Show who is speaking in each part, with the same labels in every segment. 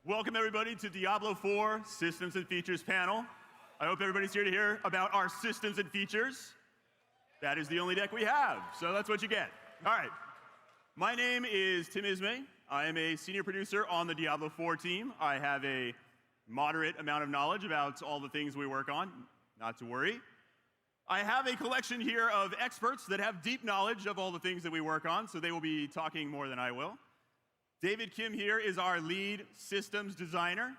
Speaker 1: Welcome everybody to Diablo 4 Systems and Features panel. I hope everybody's here to hear about our systems and features. That is the only deck we have, so that's what you get. All right. My name is Tim Ismay. I am a senior producer on the Diablo 4 team. I have a moderate amount of knowledge about all the things we work on, not to worry. I have a collection here of experts that have deep knowledge of all the things that we work on, so they will be talking more than I will. David Kim here is our lead systems designer.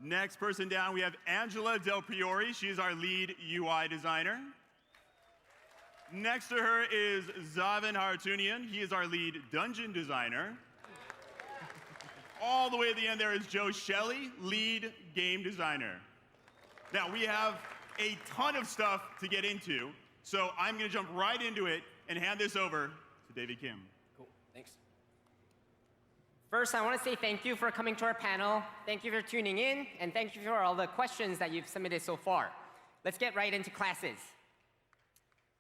Speaker 1: Next person down, we have Angela Del Priori. She is our lead UI designer. Next to her is Zaven Hartunian. He is our lead dungeon designer. All the way at the end there is Joe Shelley, lead game designer. Now, we have a ton of stuff to get into, so I'm going to jump right into it and hand this over to David Kim.
Speaker 2: Cool, thanks. First, I want to say thank you for coming to our panel. Thank you for tuning in, and thank you for all the questions that you've submitted so far. Let's get right into classes.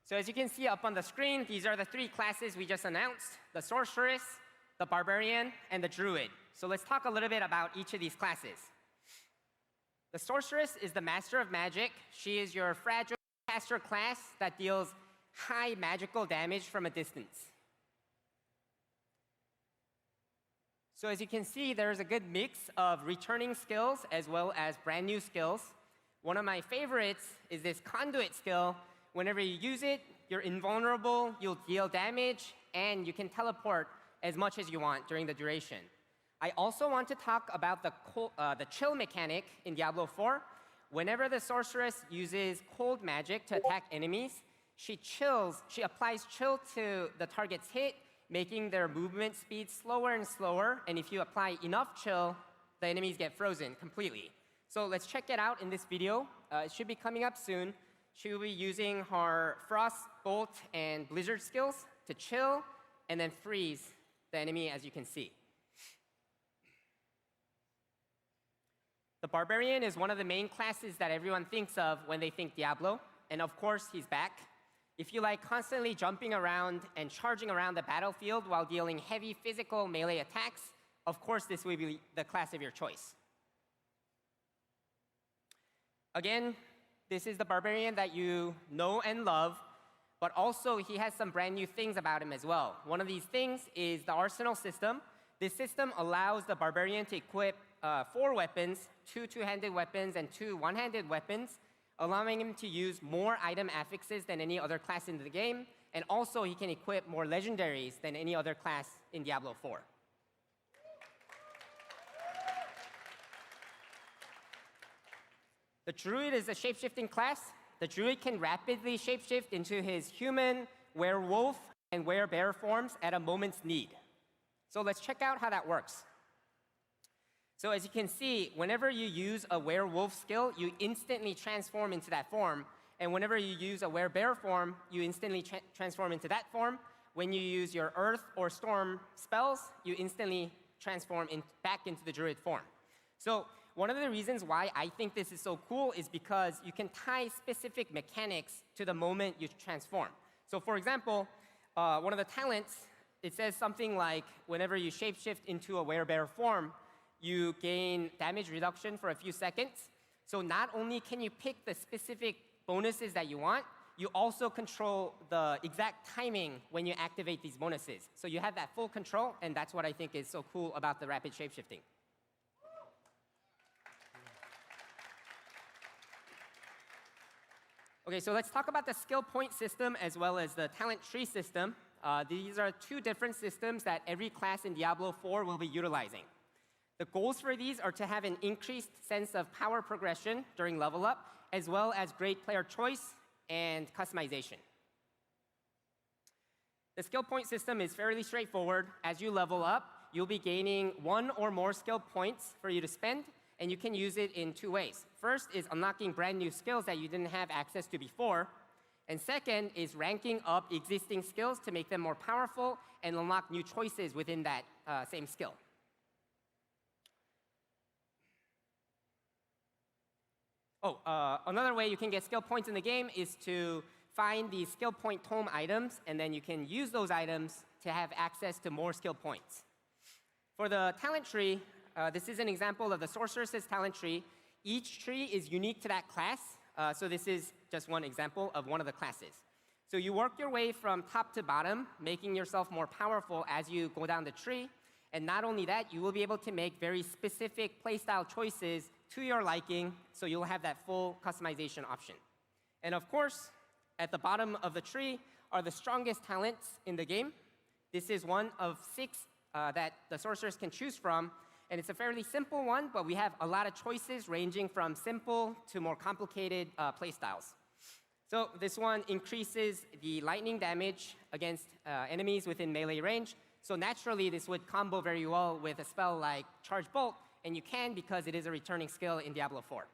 Speaker 2: So as you can see up on the screen, these are the three classes we just announced: the Sorceress, the Barbarian, and the Druid. So let's talk a little bit about each of these classes. The Sorceress is the Master of Magic. She is your fragile caster class that deals high magical damage from a distance. So as you can see, there's a good mix of returning skills as well as brand new skills. One of my favorites is this Conduit skill. Whenever you use it, you're invulnerable, you'll deal damage, and you can teleport as much as you want during the duration. I also want to talk about the chill mechanic in Diablo 4. Whenever the Sorceress uses cold magic to attack enemies, she applies chill to the target's hit, making their movement speed slower and slower. And if you apply enough chill, the enemies get frozen completely. So let's check it out in this video. It should be coming up soon. She will be using her Frost, Bolt, and Blizzard skills to chill and then freeze the enemy, as you can see. The Barbarian is one of the main classes that everyone thinks of when they think Diablo. And of course, he's back. If you like constantly jumping around and charging around the battlefield while dealing heavy physical melee attacks, of course, this will be the class of your choice. Again, this is the Barbarian that you know and love, but also he has some brand new things about him as well. One of these things is the Arsenal system. This system allows the Barbarian to equip 4 weapons, 2 two-handed weapons and 2 one-handed weapons, allowing him to use more item affixes than any other class in the game, and also he can equip more legendaries than any other class in Diablo 4. The Druid is a shapeshifting class. The Druid can rapidly shapeshift into his human, werewolf, and werebear forms at a moment's need. So let's check out how that works. So as you can see, whenever you use a werewolf skill, you instantly transform into that form. And whenever you use a werebear form, you instantly transform into that form. When you use your earth or storm spells, you instantly transform back into the druid form. So one of the reasons why I think this is so cool is because you can tie specific mechanics to the moment you transform. So for example, one of the talents, it says something like, whenever you shapeshift into a werebear form, you gain damage reduction for a few seconds. So not only can you pick the specific bonuses that you want, you also control the exact timing when you activate these bonuses. So you have that full control, and that's what I think is so cool about the rapid shapeshifting. Okay, so let's talk about the skill point system as well as the talent tree system. These are 2 different systems that every class in Diablo 4 will be utilizing. The goals for these are to have an increased sense of power progression during level up, as well as great player choice and customization. The skill point system is fairly straightforward. As you level up, you'll be gaining 1 or more skill points for you to spend, and you can use it in 2 ways. First is unlocking brand new skills that you didn't have access to before. And second is ranking up existing skills to make them more powerful and unlock new choices within that same skill. Another way you can get skill points in the game is to find these skill point tome items, and then you can use those items to have access to more skill points. For the talent tree, this is an example of the sorceress's talent tree. Each tree is unique to that class. So this is just one example of one of the classes. So you work your way from top to bottom, making yourself more powerful as you go down the tree. And not only that, you will be able to make very specific playstyle choices to your liking, so you'll have that full customization option. And of course, at the bottom of the tree are the strongest talents in the game. This is one of 6 that the sorcerers can choose from. And it's a fairly simple one, but we have a lot of choices ranging from simple to more complicated playstyles. So this one increases the lightning damage against enemies within melee range. So naturally, this would combo very well with a spell like Charge Bolt, and you can because it is a returning skill in Diablo 4.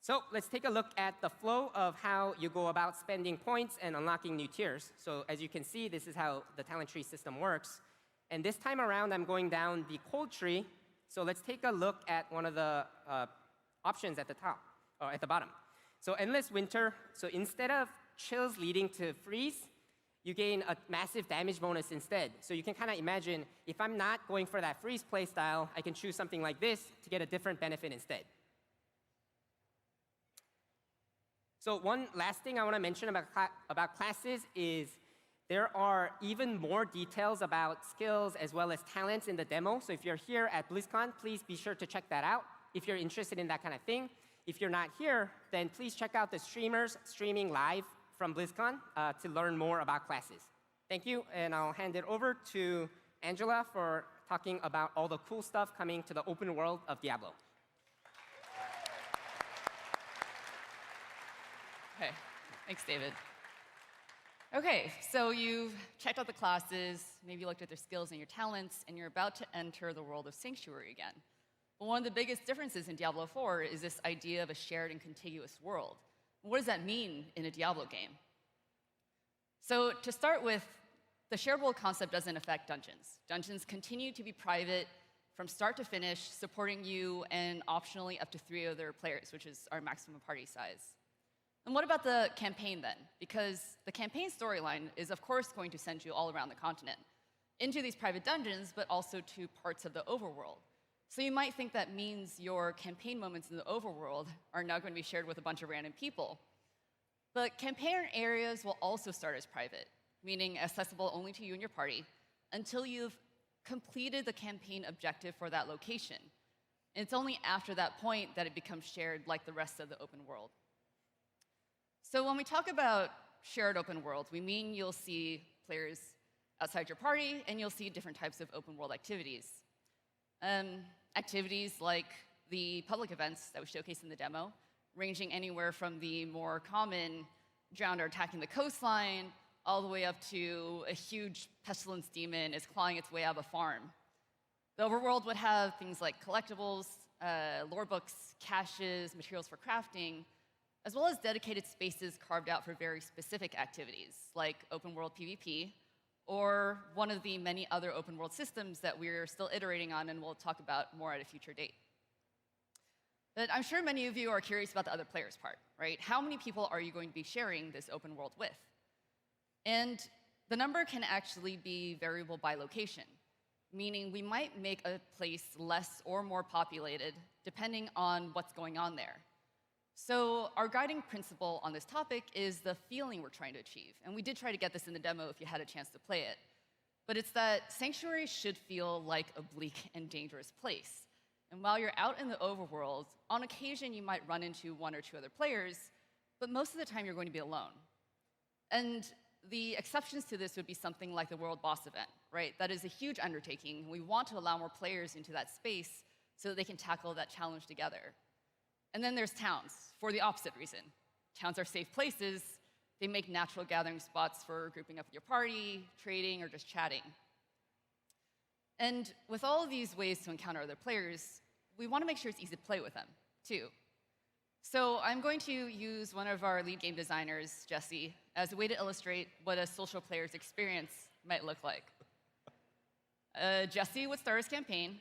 Speaker 2: So let's take a look at the flow of how you go about spending points and unlocking new tiers. So as you can see, this is how the talent tree system works. And this time around, I'm going down the cold tree. So let's take a look at one of the options at the top, or at the bottom. So Endless Winter. So instead of chills leading to freeze, you gain a massive damage bonus instead. So you can kind of imagine, if I'm not going for that freeze playstyle, I can choose something like this to get a different benefit instead. So one last thing I want to mention about classes is there are even more details about skills as well as talents in the demo. So if you're here at BlizzCon, please be sure to check that out if you're interested in that kind of thing. If you're not here, then please check out the streamers streaming live from BlizzCon to learn more about classes. Thank you, and I'll hand it over to Angela for talking about all the cool stuff coming to the open world of Diablo.
Speaker 3: Okay, thanks, David. Okay, so you've checked out the classes, maybe looked at their skills and your talents, and you're about to enter the world of Sanctuary again. But one of the biggest differences in Diablo 4 is this idea of a shared and contiguous world. What does that mean in a Diablo game? So to start with, the shared world concept doesn't affect dungeons. Dungeons continue to be private from start to finish, supporting you and optionally up to 3 other players, which is our maximum party size. And what about the campaign then? Because the campaign storyline is, of course, going to send you all around the continent, into these private dungeons, but also to parts of the overworld. So you might think that means your campaign moments in the overworld are now going to be shared with a bunch of random people. But campaign areas will also start as private, meaning accessible only to you and your party, until you've completed the campaign objective for that location. And it's only after that point that it becomes shared like the rest of the open world. So when we talk about shared open world, we mean you'll see players outside your party, and you'll see different types of open world activities. Activities like the public events that we showcased in the demo, ranging anywhere from the more common Drowner attacking the coastline, all the way up to a huge pestilence demon is clawing its way out of a farm. The overworld would have things like collectibles, lore books, caches, materials for crafting, as well as dedicated spaces carved out for very specific activities, like open world PvP, or one of the many other open world systems that we're still iterating on and we'll talk about more at a future date. But I'm sure many of you are curious about the other players part, right? How many people are you going to be sharing this open world with? And the number can actually be variable by location, meaning we might make a place less or more populated depending on what's going on there. So our guiding principle on this topic is the feeling we're trying to achieve. And we did try to get this in the demo if you had a chance to play it. But it's that Sanctuary should feel like a bleak and dangerous place. And while you're out in the overworld, on occasion you might run into 1 or 2 other players, but most of the time you're going to be alone. And the exceptions to this would be something like the World Boss event, right? That is a huge undertaking. We want to allow more players into that space so that they can tackle that challenge together. And then there's towns, for the opposite reason. Towns are safe places. They make natural gathering spots for grouping up with your party, trading, or just chatting. And with all of these ways to encounter other players, we want to make sure it's easy to play with them, too. So I'm going to use one of our lead game designers, Jesse, as a way to illustrate what a social player's experience might look like. Jesse would start his campaign,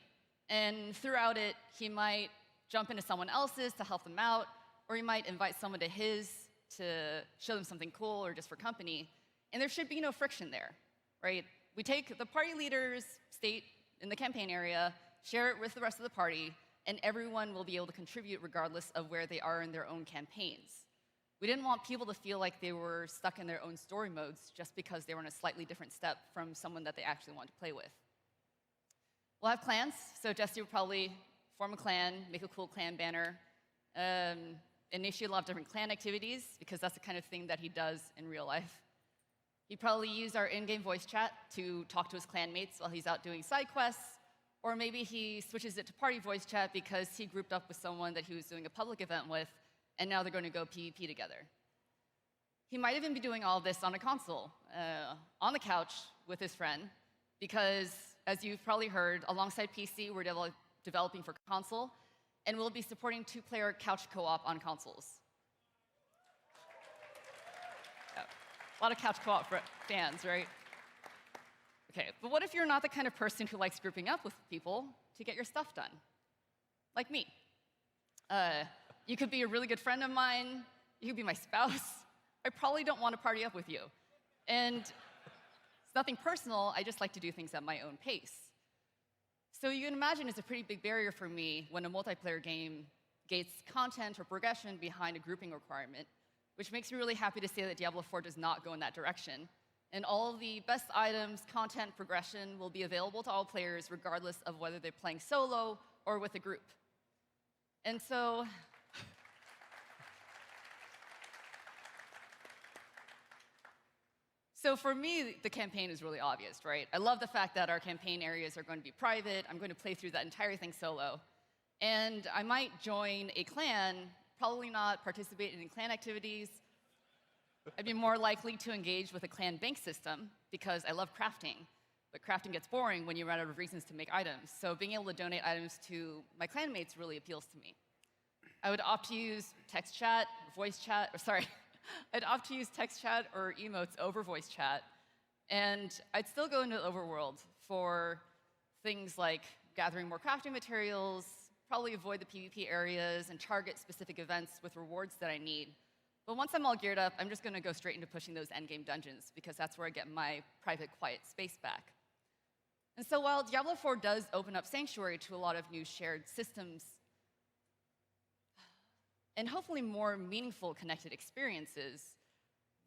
Speaker 3: and throughout it, he might jump into someone else's to help them out, or he might invite someone to his to show them something cool or just for company. And there should be no friction there, right? We take the party leader's state in the campaign area, share it with the rest of the party, and everyone will be able to contribute regardless of where they are in their own campaigns. We didn't want people to feel like they were stuck in their own story modes just because they were in a slightly different step from someone that they actually want to play with. We'll have clans, so Jesse will probably form a clan, make a cool clan banner, initiate a lot of different clan activities, because that's the kind of thing that he does in real life. He'd probably use our in-game voice chat to talk to his clanmates while he's out doing side quests, or maybe he switches it to party voice chat because he grouped up with someone that he was doing a public event with, and now they're going to go PvP together. He might even be doing all of this on a console, on the couch with his friend, because, as you've probably heard, alongside PC, we're developing for console, and we'll be supporting 2-player couch co-op on consoles. Yeah. A lot of couch co-op fans, right? Okay, but what if you're not the kind of person who likes grouping up with people to get your stuff done? Like me. You could be a really good friend of mine. You could be my spouse. I probably don't want to party up with you. And it's nothing personal. I just like to do things at my own pace. So you can imagine it's a pretty big barrier for me when a multiplayer game gates content or progression behind a grouping requirement, which makes me really happy to say that Diablo 4 does not go in that direction. And all of the best items, content, progression will be available to all players regardless of whether they're playing solo or with a group. And so for me, the campaign is really obvious, right? I love the fact that our campaign areas are going to be private. I'm going to play through that entire thing solo. And I might join a clan, probably not participate in clan activities. I'd be more likely to engage with a clan bank system because I love crafting. But crafting gets boring when you run out of reasons to make items. So being able to donate items to my clanmates really appeals to me. I would opt to use text chat, voice chat, or sorry, I'd opt to use text chat or emotes over voice chat. And I'd still go into the overworld for things like gathering more crafting materials, probably avoid the PvP areas, and target specific events with rewards that I need. But once I'm all geared up, I'm just going to go straight into pushing those endgame dungeons, because that's where I get my private, quiet space back. And so while Diablo 4 does open up Sanctuary to a lot of new shared systems, and hopefully more meaningful connected experiences,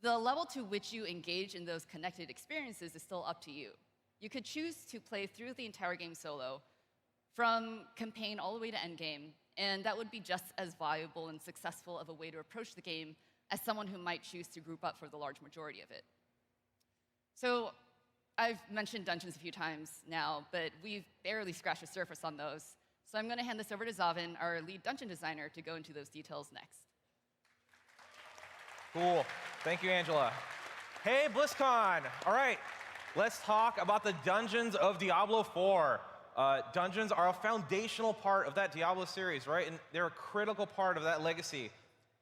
Speaker 3: the level to which you engage in those connected experiences is still up to you. You could choose to play through the entire game solo, from campaign all the way to endgame, and that would be just as valuable and successful of a way to approach the game as someone who might choose to group up for the large majority of it. So I've mentioned dungeons a few times now, but we've barely scratched the surface on those. So I'm going to hand this over to Zavin, our lead dungeon designer, to go into those details next.
Speaker 4: Cool. Thank you, Angela. Hey, BlizzCon. All right, let's talk about the dungeons of Diablo 4. Dungeons are a foundational part of that Diablo series, right? And they're a critical part of that legacy.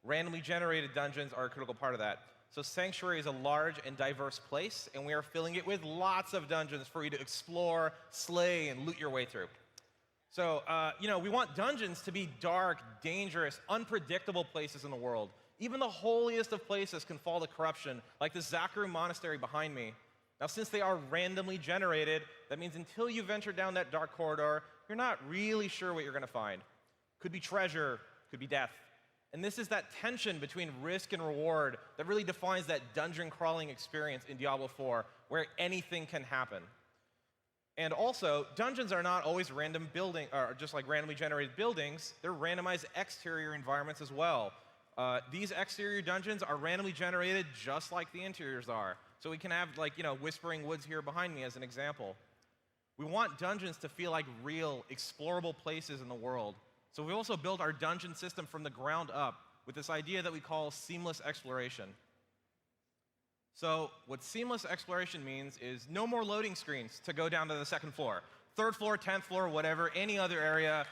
Speaker 4: Randomly generated dungeons are a critical part of that. So Sanctuary is a large and diverse place, and we are filling it with lots of dungeons for you to explore, slay, and loot your way through. So, we want dungeons to be dark, dangerous, unpredictable places in the world. Even the holiest of places can fall to corruption, like the Zakaru Monastery behind me. Now, since they are randomly generated, that means until you venture down that dark corridor, you're not really sure what you're going to find. Could be treasure, could be death. And this is that tension between risk and reward that really defines that dungeon crawling experience in Diablo 4, where anything can happen. And also, dungeons are not always random building, or just like randomly generated buildings. They're randomized exterior environments as well. These exterior dungeons are randomly generated just like the interiors are. So we can have, Whispering Woods here behind me as an example. We want dungeons to feel like real, explorable places in the world. So we also built our dungeon system from the ground up with this idea that we call seamless exploration. So what seamless exploration means is no more loading screens to go down to the second floor. Third floor, 10th floor, whatever, any other area.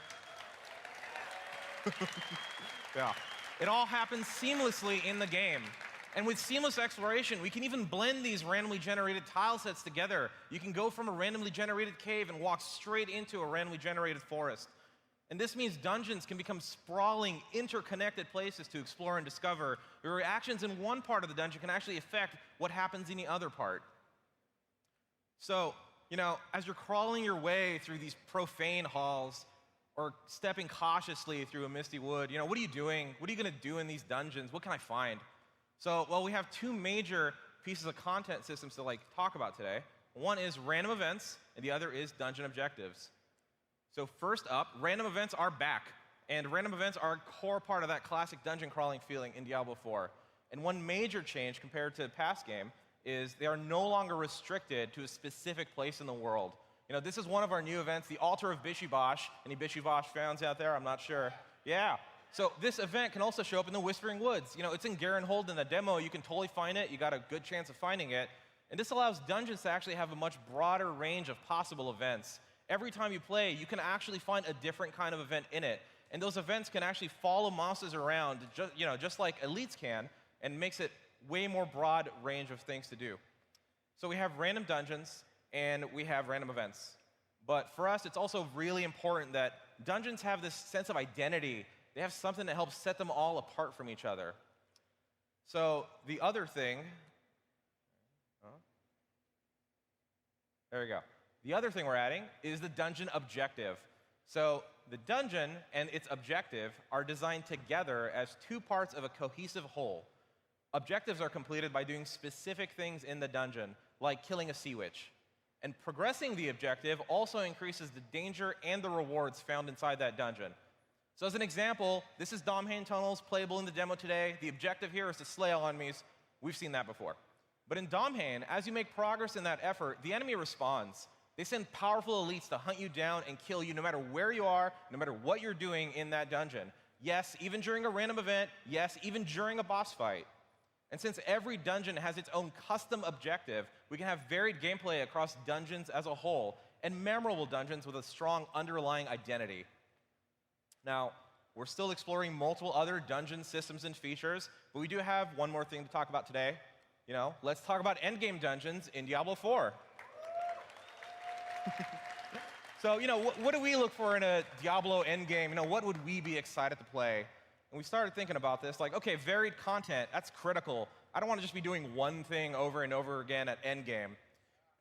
Speaker 4: Yeah. It all happens seamlessly in the game. And with seamless exploration, we can even blend these randomly generated tile sets together. You can go from a randomly generated cave and walk straight into a randomly generated forest. And this means dungeons can become sprawling, interconnected places to explore and discover. Your reactions in one part of the dungeon can actually affect what happens in the other part. So as you're crawling your way through these profane halls or stepping cautiously through a misty wood, what are you doing? What are you going to do in these dungeons? What can I find? So, well, we have two major pieces of content systems to talk about today. One is random events, and the other is dungeon objectives. So first up, random events are back. And random events are a core part of that classic dungeon crawling feeling in Diablo 4. And one major change compared to the past game is they are no longer restricted to a specific place in the world. This is one of our new events, the Altar of Bishibosh. Any Bishibosh fans out there? I'm not sure. Yeah. So this event can also show up in the Whispering Woods. It's in Garenhold in the demo. You can totally find it. You got a good chance of finding it. And this allows dungeons to actually have a much broader range of possible events. Every time you play, you can actually find a different kind of event in it. And those events can actually follow monsters around, just like elites can, and makes it way more broad range of things to do. So we have random dungeons, and we have random events. But for us, it's also really important that dungeons have this sense of identity. They have something that helps set them all apart from each other. So the other thing, there we go. The other thing we're adding is the dungeon objective. So the dungeon and its objective are designed together as two parts of a cohesive whole. Objectives are completed by doing specific things in the dungeon, like killing a sea witch. And progressing the objective also increases the danger and the rewards found inside that dungeon. So as an example, this is Domhain Tunnels, playable in the demo today. The objective here is to slay all enemies. We've seen that before. But in Domhain, as you make progress in that effort, the enemy responds. They send powerful elites to hunt you down and kill you no matter where you are, no matter what you're doing in that dungeon. Yes, even during a random event. Yes, even during a boss fight. And since every dungeon has its own custom objective, we can have varied gameplay across dungeons as a whole, and memorable dungeons with a strong underlying identity. Now, we're still exploring multiple other dungeon systems and features, but we do have one more thing to talk about today. Let's talk about endgame dungeons in Diablo 4. So, what do we look for in a Diablo endgame? What would we be excited to play? And we started thinking about this, okay, varied content, that's critical. I don't want to just be doing one thing over and over again at endgame.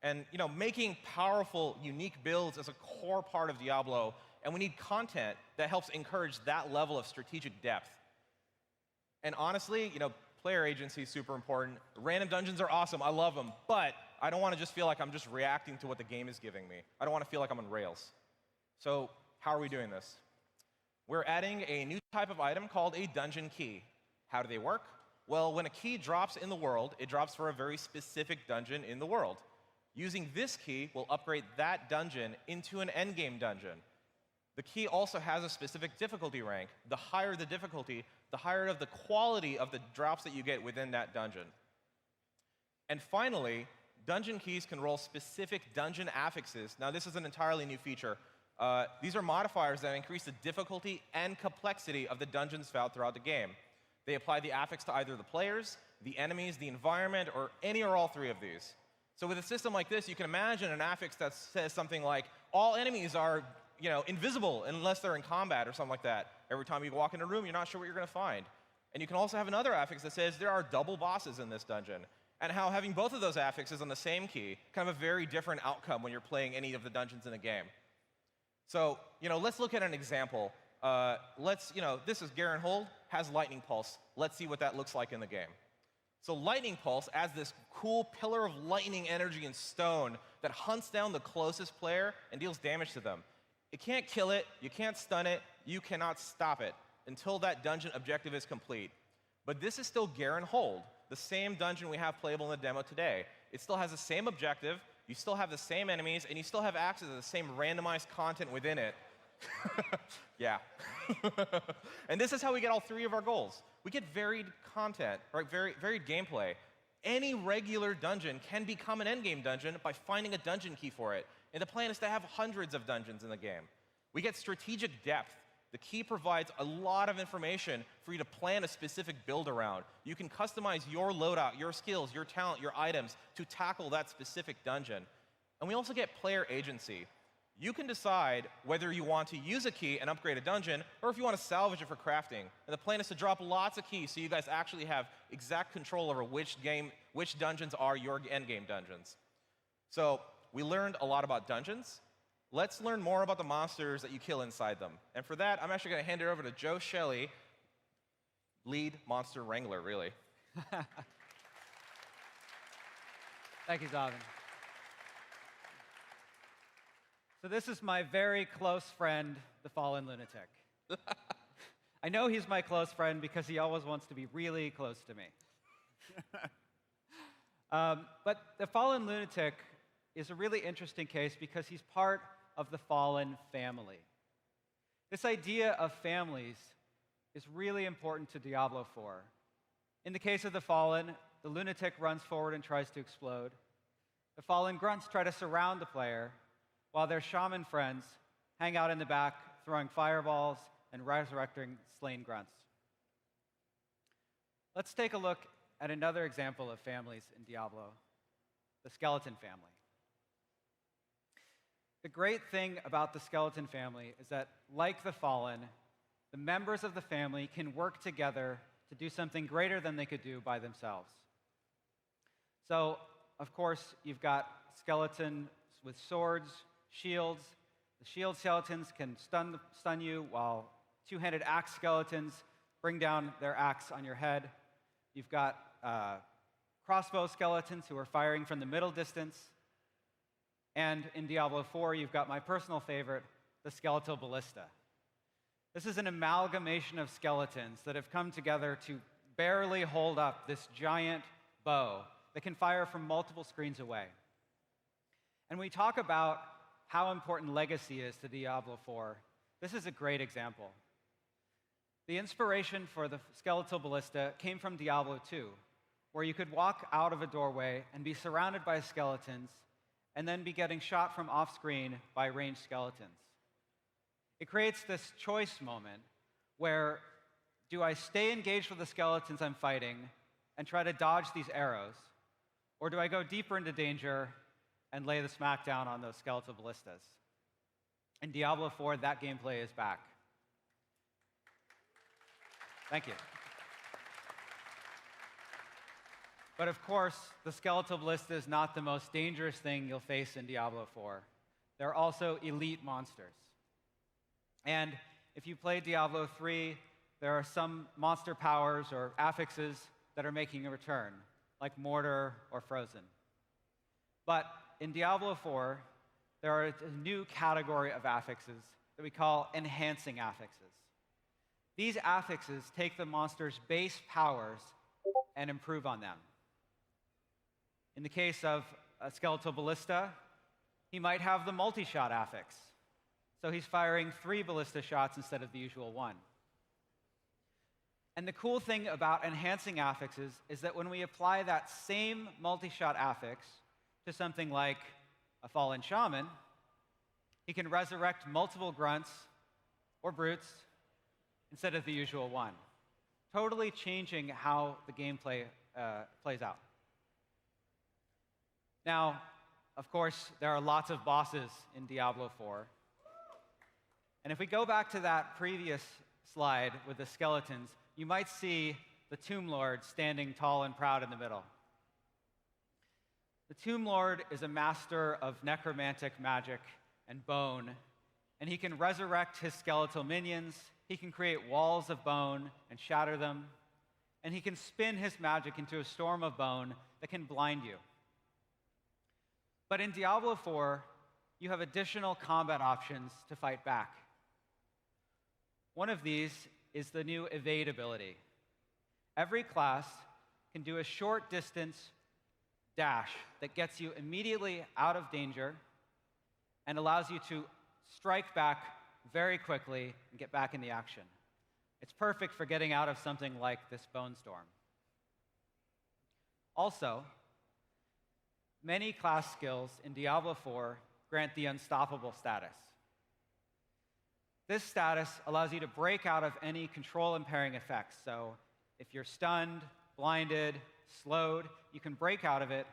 Speaker 4: And, making powerful, unique builds is a core part of Diablo, and we need content that helps encourage that level of strategic depth. And honestly, player agency is super important. Random dungeons are awesome, I love them, but I don't want to just feel like I'm just reacting to what the game is giving me. I don't want to feel like I'm on rails. So how are we doing this? We're adding a new type of item called a dungeon key. How do they work? Well, when a key drops in the world, it drops for a very specific dungeon in the world. Using this key will upgrade that dungeon into an endgame dungeon. The key also has a specific difficulty rank. The higher the difficulty, the higher of the quality of the drops that you get within that dungeon. And finally, dungeon keys can roll specific dungeon affixes. Now, this is an entirely new feature. These are modifiers that increase the difficulty and complexity of the dungeons found throughout the game. They apply the affix to either the players, the enemies, the environment, or any or all three of these. So with a system like this, you can imagine an affix that says something like, all enemies are invisible unless they're in combat or something like that. Every time you walk in a room, you're not sure what you're going to find. And you can also have another affix that says there are double bosses in this dungeon. And how having both of those affixes on the same key can have a very different outcome when you're playing any of the dungeons in the game. So, let's look at an example. This is Garenhold, has Lightning Pulse. Let's see what that looks like in the game. So Lightning Pulse adds this cool pillar of lightning energy in stone that hunts down the closest player and deals damage to them. It can't kill it, you can't stun it, you cannot stop it until that dungeon objective is complete. But this is still Garenhold, the same dungeon we have playable in the demo today. It still has the same objective, you still have the same enemies, and you still have access to the same randomized content within it. Yeah. And this is how we get all three of our goals. We get varied content, right? Varied gameplay. Any regular dungeon can become an endgame dungeon by finding a dungeon key for it. And the plan is to have hundreds of dungeons in the game. We get strategic depth. The key provides a lot of information for you to plan a specific build around. You can customize your loadout, your skills, your talent, your items to tackle that specific dungeon. And we also get player agency. You can decide whether you want to use a key and upgrade a dungeon, or if you want to salvage it for crafting. And the plan is to drop lots of keys so you guys actually have exact control over which dungeons are your endgame dungeons. So we learned a lot about dungeons. Let's learn more about the monsters that you kill inside them. And for that, I'm actually going to hand it over to Joe Shelley, lead monster wrangler, really.
Speaker 5: Thank you, Zavin. So this is my very close friend, the Fallen Lunatic. I know he's my close friend because he always wants to be really close to me. But the Fallen Lunatic is a really interesting case because he's part of the Fallen family. This idea of families is really important to Diablo 4. In the case of the Fallen, the Lunatic runs forward and tries to explode. The Fallen grunts try to surround the player, while their shaman friends hang out in the back, throwing fireballs and resurrecting slain grunts. Let's take a look at another example of families in Diablo, the skeleton family. The great thing about the skeleton family is that, like the Fallen, the members of the family can work together to do something greater than they could do by themselves. So, of course, you've got skeletons with swords, shields. The shield skeletons can stun you, while two-handed axe skeletons bring down their axe on your head. You've got crossbow skeletons who are firing from the middle distance. And in Diablo 4, you've got my personal favorite, the skeletal ballista. This is an amalgamation of skeletons that have come together to barely hold up this giant bow that can fire from multiple screens away. And when we talk about how important legacy is to Diablo 4, this is a great example. The inspiration for the skeletal ballista came from Diablo 2, where you could walk out of a doorway and be surrounded by skeletons and then be getting shot from off-screen by ranged skeletons. It creates this choice moment where, do I stay engaged with the skeletons I'm fighting and try to dodge these arrows, or do I go deeper into danger and lay the smackdown on those skeletal ballistas? In Diablo 4, that gameplay is back. Thank you. But of course, the skeletal ballista is not the most dangerous thing you'll face in Diablo 4. There are also elite monsters. And if you play Diablo 3, there are some monster powers or affixes that are making a return, like Mortar or Frozen. But in Diablo 4, there are a new category of affixes that we call enhancing affixes. These affixes take the monster's base powers and improve on them. In the case of a skeletal ballista, he might have the multi-shot affix. So he's firing 3 ballista shots instead of the usual 1. And the cool thing about enhancing affixes is that when we apply that same multi-shot affix to something like a fallen shaman, he can resurrect multiple grunts or brutes instead of the usual 1, totally changing how the gameplay plays out. Now, of course, there are lots of bosses in Diablo 4. And if we go back to that previous slide with the skeletons, you might see the Tomb Lord standing tall and proud in the middle. The Tomb Lord is a master of necromantic magic and bone, and he can resurrect his skeletal minions, he can create walls of bone and shatter them, and he can spin his magic into a storm of bone that can blind you. But in Diablo 4, you have additional combat options to fight back. One of these is the new evade ability. Every class can do a short distance dash that gets you immediately out of danger and allows you to strike back very quickly and get back in the action. It's perfect for getting out of something like this bone storm. Also, many class skills in Diablo 4 grant the unstoppable status. This status allows you to break out of any control impairing effects. So if you're stunned, blinded, slowed, you can break out of it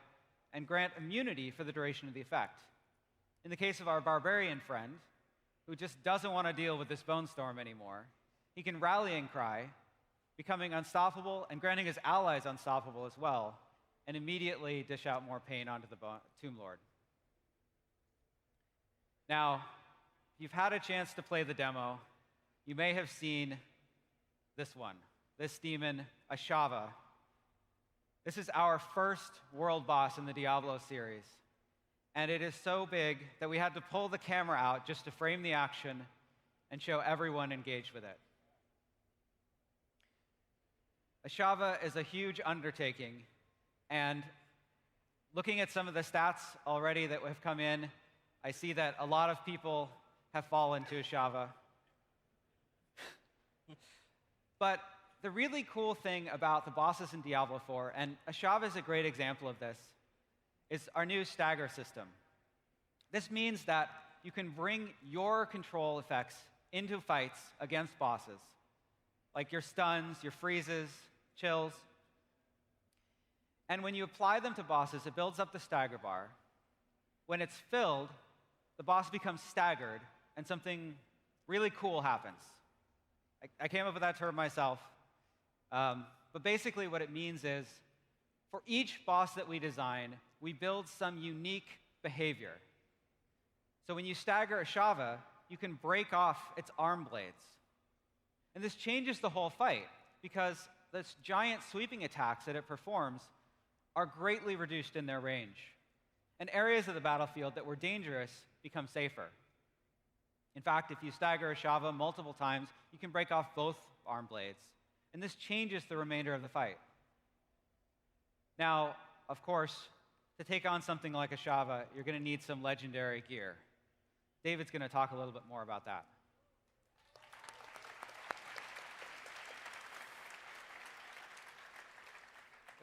Speaker 5: and grant immunity for the duration of the effect. In the case of our barbarian friend, who just doesn't want to deal with this bone storm anymore, he can rallying cry, becoming unstoppable and granting his allies unstoppable as well, and immediately dish out more pain onto the Tomb Lord. Now, if you've had a chance to play the demo, you may have seen this one, this demon, Ashava. This is our first world boss in the Diablo series. And it is so big that we had to pull the camera out just to frame the action and show everyone engaged with it. Ashava is a huge undertaking, and looking at some of the stats already that have come in, I see that a lot of people have fallen to Ashava. But the really cool thing about the bosses in Diablo 4, and Ashava is a great example of this, is our new stagger system. This means that you can bring your control effects into fights against bosses, like your stuns, your freezes, chills. And when you apply them to bosses, it builds up the stagger bar. When it's filled, the boss becomes staggered, and something really cool happens. I came up with that term myself. But basically what it means is, for each boss that we design, we build some unique behavior. So when you stagger Ashava, you can break off its arm blades. And this changes the whole fight, because those giant sweeping attacks that it performs are greatly reduced in their range. And areas of the battlefield that were dangerous become safer. In fact, if you stagger Ashava multiple times, you can break off both arm blades. And this changes the remainder of the fight. Now, of course, to take on something like Ashava, you're going to need some legendary gear. David's going to talk a little bit more about that.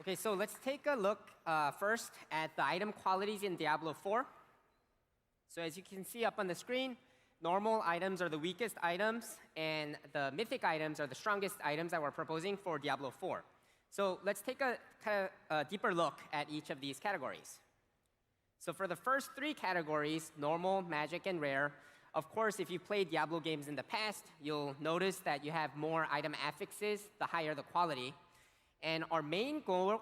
Speaker 2: Okay, so let's take a look first at the item qualities in Diablo 4. So as you can see up on the screen, normal items are the weakest items, and the mythic items are the strongest items that we're proposing for Diablo 4. So let's take a kind of a deeper look at each of these categories. So for the first three categories, normal, magic, and rare, of course, if you played Diablo games in the past, you'll notice that you have more item affixes, the higher the quality. And our main goal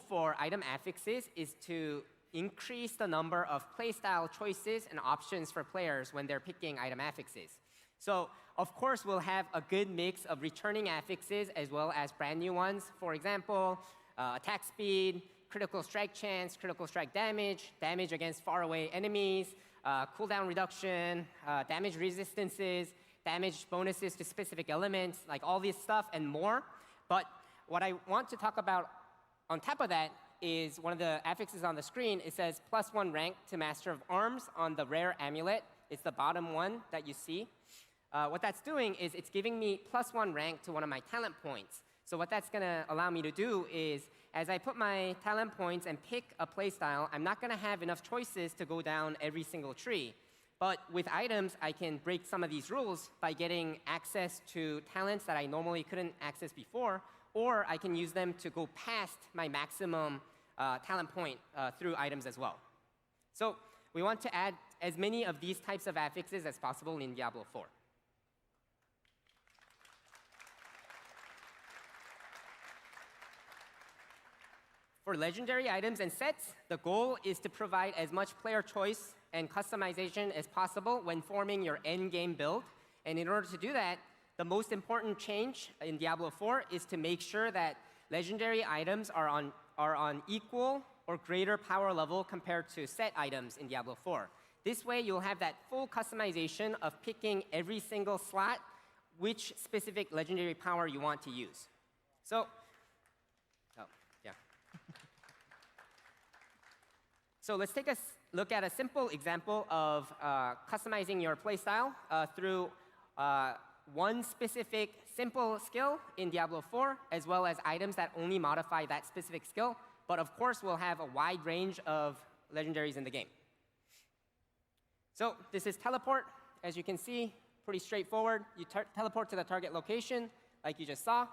Speaker 2: for item affixes is to increase the number of playstyle choices and options for players when they're picking item affixes. So, of course, we'll have a good mix of returning affixes as well as brand new ones. For example, attack speed, critical strike chance, critical strike damage, damage against faraway enemies, cooldown reduction, damage resistances, damage bonuses to specific elements, like all this stuff and more. But what I want to talk about on top of that is one of the affixes on the screen. It says +1 rank to Master of Arms on the rare amulet. It's the bottom one that you see. What that's doing is it's giving me +1 rank to one of my talent points. So what that's going to allow me to do is, as I put my talent points and pick a playstyle, I'm not going to have enough choices to go down every single tree. But with items, I can break some of these rules by getting access to talents that I normally couldn't access before, or I can use them to go past my maximum talent point through items as well. So we want to add as many of these types of affixes as possible in Diablo 4. For legendary items and sets, the goal is to provide as much player choice and customization as possible when forming your end-game build. And in order to do that, the most important change in Diablo 4 is to make sure that legendary items are on equal or greater power level compared to set items in Diablo 4. This way, you'll have that full customization of picking every single slot which specific legendary power you want to use. So, So let's take a look at a simple example of customizing your playstyle through one specific simple skill in Diablo 4, as well as items that only modify that specific skill. But of course, we'll have a wide range of legendaries in the game. So this is teleport. As you can see, pretty straightforward. You teleport to the target location, like you just saw.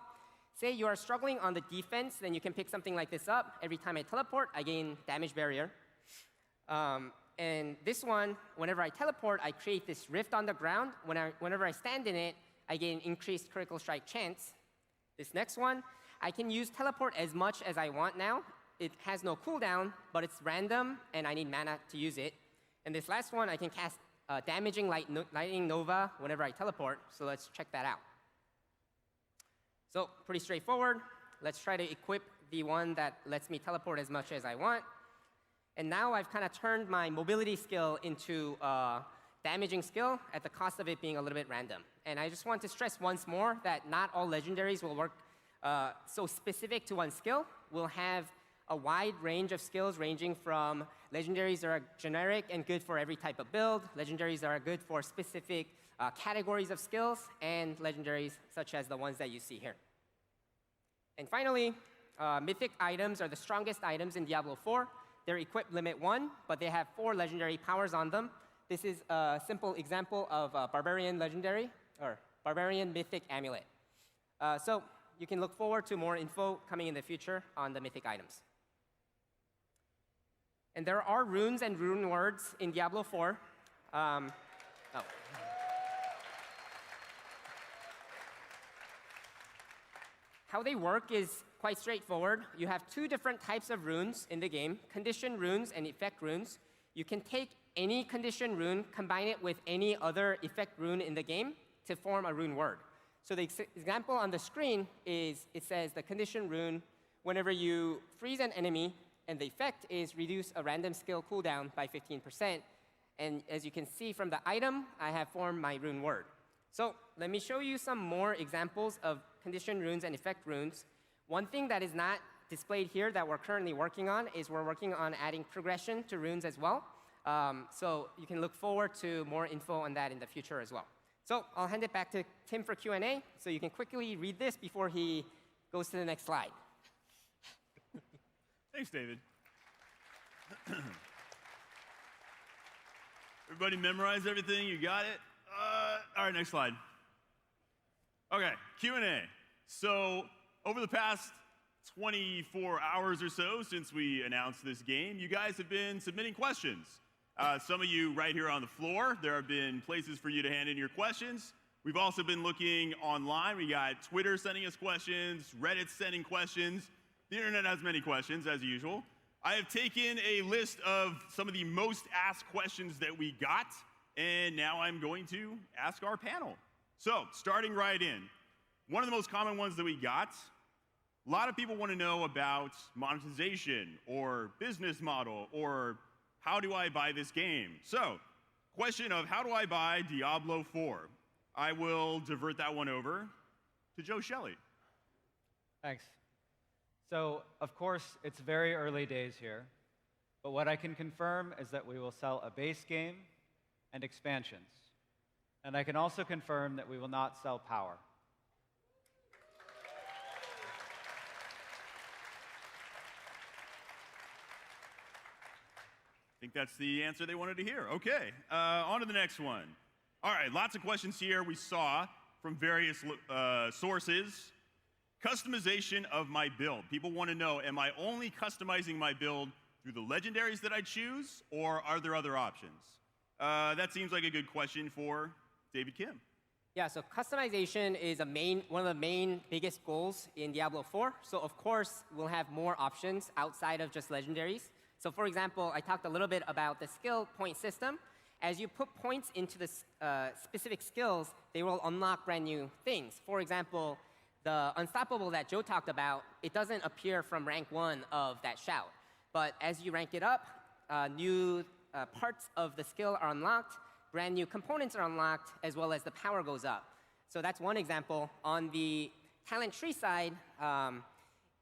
Speaker 2: Say you are struggling on the defense, then you can pick something like this up. Every time I teleport, I gain damage barrier. And this one, whenever I teleport, I create this rift on the ground. Whenever I stand in it, I gain increased critical strike chance. This next one, I can use teleport as much as I want now. It has no cooldown, but it's random, and I need mana to use it. And this last one, I can cast damaging lightning nova whenever I teleport. So let's check that out. So pretty straightforward. Let's try to equip the one that lets me teleport as much as I want. And now I've kind of turned my mobility skill into a damaging skill at the cost of it being a little bit random. And I just want to stress once more that not all legendaries will work so specific to one skill. We'll have a wide range of skills ranging from legendaries that are generic and good for every type of build, legendaries that are good for specific categories of skills, and legendaries such as the ones that you see here. And finally, mythic items are the strongest items in Diablo 4. They're equipped limit 1, but they have 4 legendary powers on them. This is a simple example of a Barbarian Legendary, or Barbarian Mythic Amulet. So you can look forward to more info coming in the future on the mythic items. And there are runes and rune words in Diablo 4. How they work is quite straightforward. You have 2 different types of runes in the game, condition runes and effect runes. You can take any condition rune, combine it with any other effect rune in the game to form a rune word. So the example on the screen is, it says the condition rune, whenever you freeze an enemy, and the effect is reduce a random skill cooldown by 15%. And as you can see from the item, I have formed my rune word. So let me show you some more examples of condition runes and effect runes. One thing that is not displayed here that we're currently working on is we're working on adding progression to runes as well. So you can look forward to more info on that in the future as well. So I'll hand it back to Tim for Q&A, so you can quickly read this before he goes to the next slide.
Speaker 1: Thanks, David. Everybody memorize everything? You got it? All right, next slide. OK, Q&A. So over the past 24 hours or so since we announced this game, you guys have been submitting questions. Some of you right here on the floor. There have been places for you to hand in your questions. We've also been looking online. We got Twitter sending us questions, Reddit sending questions. The internet has many questions, as usual. I have taken a list of some of the most asked questions that we got, and now I'm going to ask our panel. So, starting right in, one of the most common ones that we got, a lot of people want to know about monetization or business model or how do I buy this game? So, question of how do I buy Diablo 4? I will divert that one over to Joe Shelley.
Speaker 5: Thanks. So, of course, it's very early days here, but what I can confirm is that we will sell a base game and expansions. And I can also confirm that we will not sell power.
Speaker 1: I think that's the answer they wanted to hear. Okay, on to the next one. All right, lots of questions here we saw from various sources. Customization of my build. People want to know, am I only customizing my build through the legendaries that I choose, or are there other options? That seems like a good question for David Kim.
Speaker 2: Yeah, so customization is one of the main biggest goals in Diablo 4. So of course, we'll have more options outside of just legendaries. So for example, I talked a little bit about the skill point system. As you put points into the specific skills, they will unlock brand new things. For example, the Unstoppable that Joe talked about, it doesn't appear from rank 1 of that shout. But as you rank it up, new parts of the skill are unlocked, brand new components are unlocked, as well as the power goes up. So that's one example. On the talent tree side,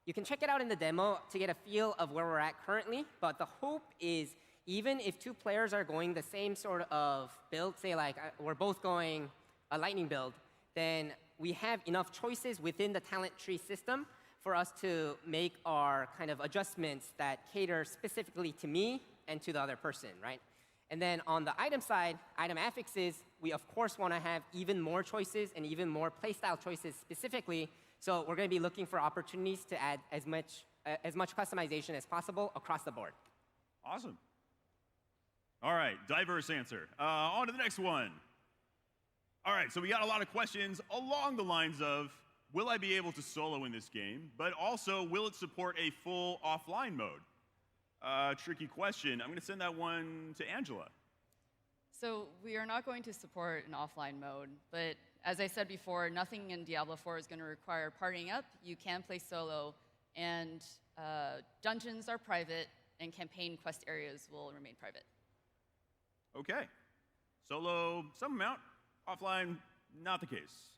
Speaker 2: you can check it out in the demo to get a feel of where we're at currently. But the hope is, even if 2 players are going the same sort of build, say like we're both going a lightning build, then we have enough choices within the talent tree system for us to make our kind of adjustments that cater specifically to me and to the other person, right? And then on the item side, item affixes, we of course want to have even more choices and even more playstyle choices specifically. So we're going to be looking for opportunities to add as much customization as possible across the board.
Speaker 1: Awesome. All right, diverse answer. On to the next one. All right, so we got a lot of questions along the lines of, will I be able to solo in this game? But also, will it support a full offline mode? Tricky question. I'm going to send that one to Angela.
Speaker 3: So we are not going to support an offline mode, but as I said before, nothing in Diablo 4 is going to require partying up. You can play solo, and dungeons are private, and campaign quest areas will remain private.
Speaker 1: Okay. Solo, some amount. Offline, not the case.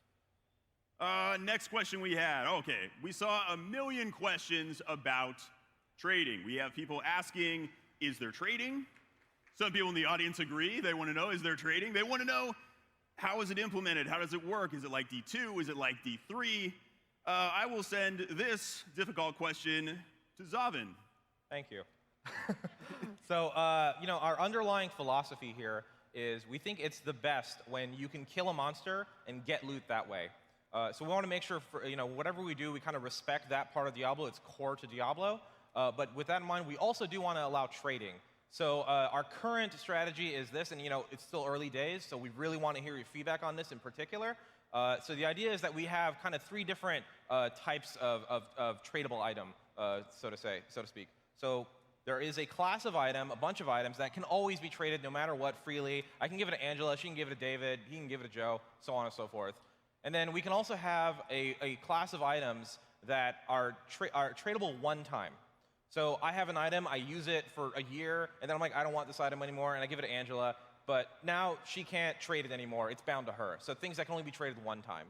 Speaker 1: Next question we had. Okay, we saw a million questions about trading. We have people asking, is there trading? Some people in the audience agree. They want to know, is there trading? They want to know, how is it implemented? How does it work? Is it like D2? Is it like D3? I will send this difficult question to Zavin.
Speaker 4: Thank you. So, our underlying philosophy here is we think it's the best when you can kill a monster and get loot that way. So we want to make sure, whatever we do, we kind of respect that part of Diablo. It's core to Diablo. But with that in mind, we also do want to allow trading. So our current strategy is this, and it's still early days, so we really want to hear your feedback on this in particular. So the idea is that we have kind of 3 different types of tradable item, so to speak. So there is a class of item, a bunch of items that can always be traded no matter what freely. I can give it to Angela, she can give it to David, he can give it to Joe, so on and so forth. And then we can also have a class of items that are tradable one time. So I have an item, I use it for a year, and then I'm like, I don't want this item anymore, and I give it to Angela, but now she can't trade it anymore. It's bound to her. So things that can only be traded one time.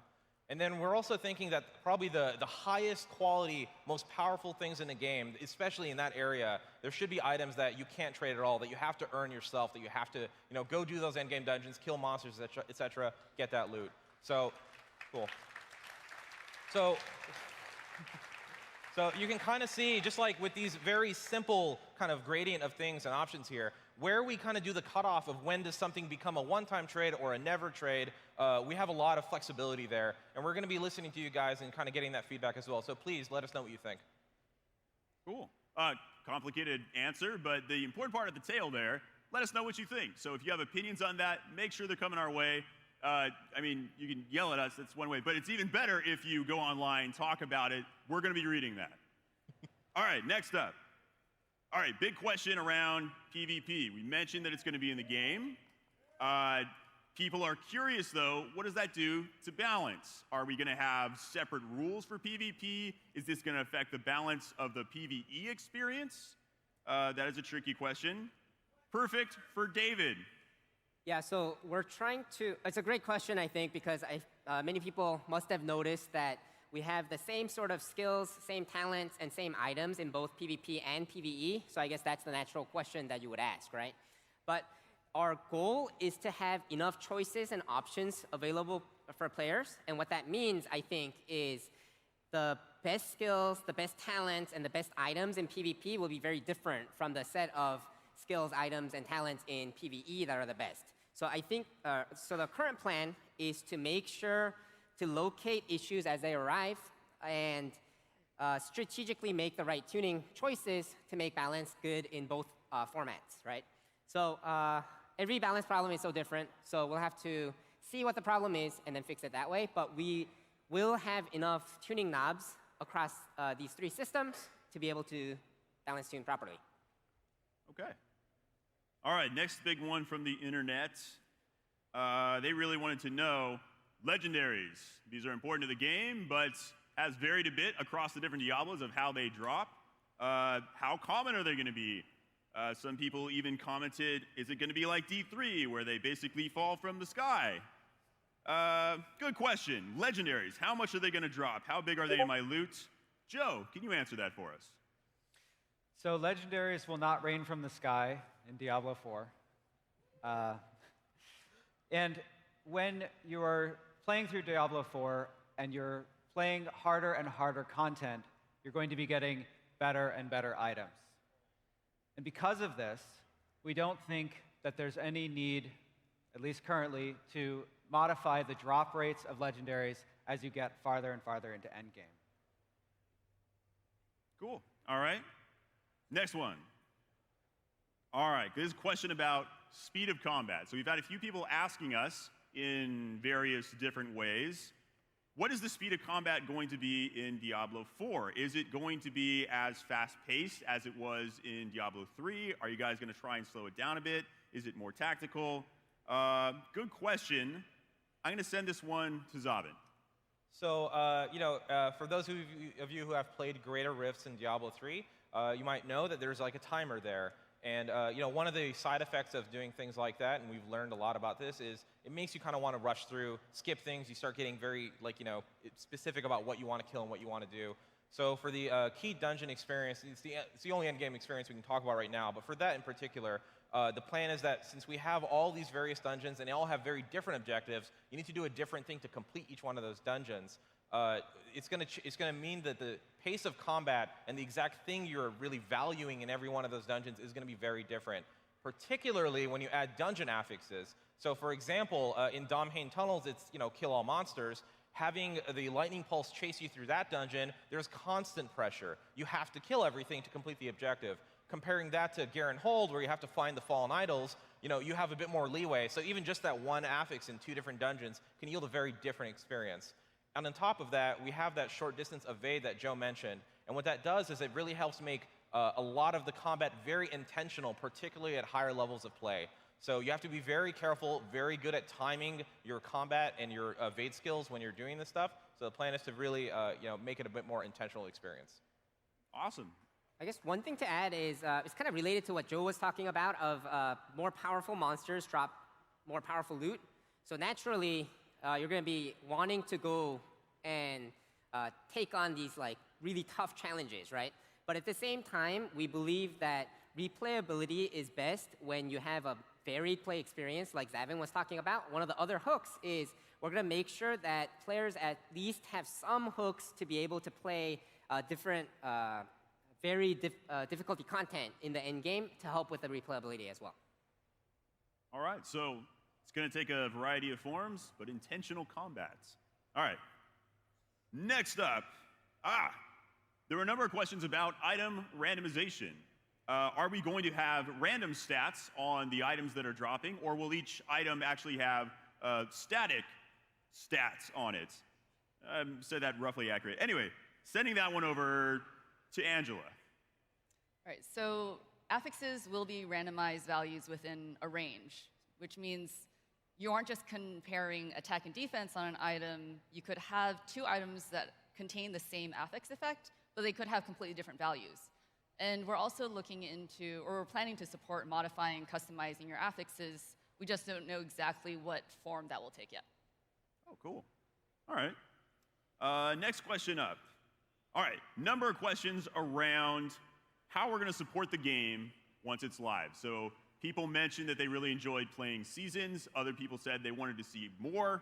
Speaker 4: And then we're also thinking that probably the highest quality, most powerful things in the game, especially in that area, there should be items that you can't trade at all, that you have to earn yourself, that you have to go do those endgame dungeons, kill monsters, et cetera, get that loot. So, cool. So you can kind of see, just like with these very simple kind of gradient of things and options here, where we kind of do the cutoff of when does something become a one-time trade or a never trade, we have a lot of flexibility there. And we're going to be listening to you guys and kind of getting that feedback as well. So please let us know what you think.
Speaker 1: Cool. Complicated answer, but the important part at the tail there, let us know what you think. So if you have opinions on that, make sure they're coming our way. You can yell at us, that's one way, but it's even better if you go online, talk about it. We're going to be reading that. All right, next up. All right, big question around PvP. We mentioned that it's going to be in the game. People are curious, though, what does that do to balance? Are we going to have separate rules for PvP? Is this going to affect the balance of the PvE experience? That is a tricky question. Perfect for David.
Speaker 2: Yeah, so we're trying to, it's a great question, I think, because many people must have noticed that we have the same sort of skills, same talents, and same items in both PvP and PvE. So I guess that's the natural question that you would ask, right? But our goal is to have enough choices and options available for players. And what that means, I think, is the best skills, the best talents, and the best items in PvP will be very different from the set of skills, items, and talents in PvE that are the best. So I think, so the current plan is to make sure to locate issues as they arrive and strategically make the right tuning choices to make balance good in both formats, right? So every balance problem is so different, so we'll have to see what the problem is and then fix it that way, but we will have enough tuning knobs across these 3 systems to be able to balance tune properly.
Speaker 1: Okay. All right, next big one from the internet. They really wanted to know legendaries. These are important to the game, but has varied a bit across the different Diablos of how they drop. How common are they going to be? Some people even commented, is it going to be like D3, where they basically fall from the sky? Good question. Legendaries, how much are they going to drop? How big are they in my loot? Joe, can you answer that for us?
Speaker 5: So legendaries will not rain from the sky in Diablo 4. And when you are playing through Diablo 4 and you're playing harder and harder content, you're going to be getting better and better items. And because of this, we don't think that there's any need, at least currently, to modify the drop rates of legendaries as you get farther and farther into endgame.
Speaker 1: Cool. All right. Next one. All right, this is a question about speed of combat. So we've had a few people asking us in various different ways, what is the speed of combat going to be in Diablo 4? Is it going to be as fast-paced as it was in Diablo 3? Are you guys going to try and slow it down a bit? Is it more tactical? Good question. I'm going to send this one to Zavin.
Speaker 4: So, for those of you who have played Greater Rifts in Diablo 3, you might know that there's like a timer there. And one of the side effects of doing things like that, and we've learned a lot about this, is it makes you kind of want to rush through, skip things. You start getting very specific about what you want to kill and what you want to do. So for the key dungeon experience, it's the only endgame experience we can talk about right now. But for that in particular, the plan is that since we have all these various dungeons and they all have very different objectives, you need to do a different thing to complete each one of those dungeons. It's going to mean that the pace of combat and the exact thing you're really valuing in every one of those dungeons is going to be very different, particularly when you add dungeon affixes. So for example, in Domhain Tunnels, it's kill all monsters. Having the lightning pulse chase you through that dungeon, there's constant pressure. You have to kill everything to complete the objective. Comparing that to Garen Hold, where you have to find the fallen idols, you have a bit more leeway. So even just that one affix in 2 different dungeons can yield a very different experience. And on top of that, we have that short distance evade that Joe mentioned. And what that does is it really helps make a lot of the combat very intentional, particularly at higher levels of play. So you have to be very careful, very good at timing your combat and your evade skills when you're doing this stuff. So the plan is to really make it a bit more intentional experience.
Speaker 1: Awesome.
Speaker 2: I guess one thing to add is it's kind of related to what Joe was talking about of more powerful monsters drop more powerful loot. So naturally, you're going to be wanting to go and take on these really tough challenges, right? But at the same time, we believe that replayability is best when you have a varied play experience like Zavin was talking about. One of the other hooks is we're going to make sure that players at least have some hooks to be able to play different difficulty content in the end game to help with the replayability as well.
Speaker 1: All right, so it's going to take a variety of forms, but intentional combats. All right, next up, there were a number of questions about item randomization. Are we going to have random stats on the items that are dropping, or will each item actually have static stats on it? Said that roughly accurate. Anyway, sending that one over to Angela.
Speaker 3: All right, so affixes will be randomized values within a range, which means you aren't just comparing attack and defense on an item. You could have 2 items that contain the same affix effect, but they could have completely different values. And we're also looking into, or we're planning to support modifying, customizing your affixes. We just don't know exactly what form that will take yet.
Speaker 1: Oh, cool. All right. Next question up. All right, number of questions around how we're going to support the game once it's live. So people mentioned that they really enjoyed playing seasons. Other people said they wanted to see more.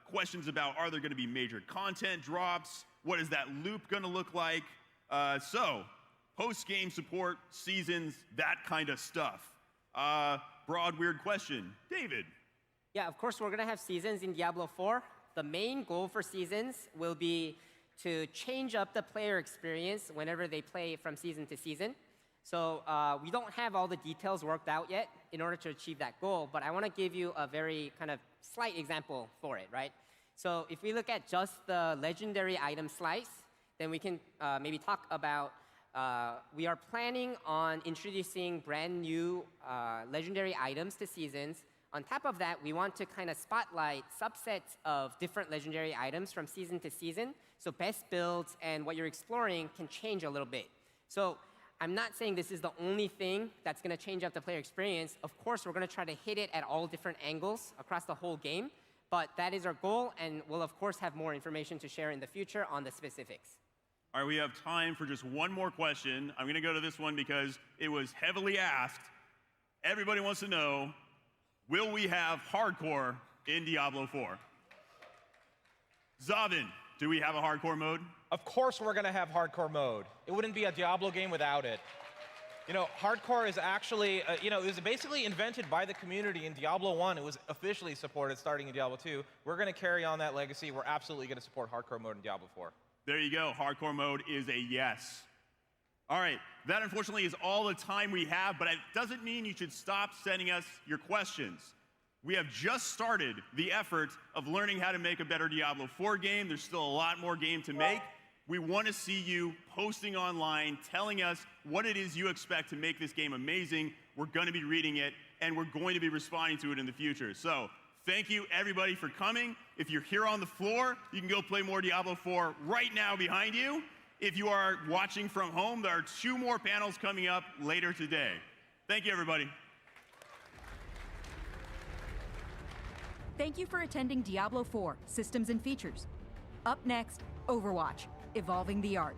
Speaker 1: Questions about, are there going to be major content drops? What is that loop going to look like? So post-game support, seasons, that kind of stuff. Broad, weird question. David.
Speaker 2: Yeah, of course, we're going to have seasons in Diablo 4. The main goal for seasons will be to change up the player experience whenever they play from season to season. So we don't have all the details worked out yet in order to achieve that goal, but I want to give you a very kind of slight example for it, right? So if we look at just the legendary item slice, then we can maybe talk about we are planning on introducing brand new legendary items to seasons. On top of that, we want to kind of spotlight subsets of different legendary items from season to season. So best builds and what you're exploring can change a little bit. So I'm not saying this is the only thing that's going to change up the player experience. Of course, we're going to try to hit it at all different angles across the whole game. But that is our goal, and we'll, of course, have more information to share in the future on the specifics.
Speaker 1: All right, we have time for just one more question. I'm going to go to this one because it was heavily asked. Everybody wants to know, will we have hardcore in Diablo 4? Zavin, do we have a hardcore mode?
Speaker 4: Of course we're going to have hardcore mode. It wouldn't be a Diablo game without it. Hardcore is actually, it was basically invented by the community in Diablo 1. It was officially supported starting in Diablo 2. We're going to carry on that legacy. We're absolutely going to support hardcore mode in Diablo 4.
Speaker 1: There you go. Hardcore mode is a yes. All right, that unfortunately is all the time we have, but it doesn't mean you should stop sending us your questions. We have just started the effort of learning how to make a better Diablo 4 game. There's still a lot more game to make. We want to see you posting online, telling us what it is you expect to make this game amazing. We're going to be reading it, and we're going to be responding to it in the future. So thank you, everybody, for coming. If you're here on the floor, you can go play more Diablo 4 right now behind you. If you are watching from home, there are 2 more panels coming up later today. Thank you, everybody.
Speaker 6: Thank you for attending Diablo 4 Systems and Features. Up next, Overwatch, Evolving the Art.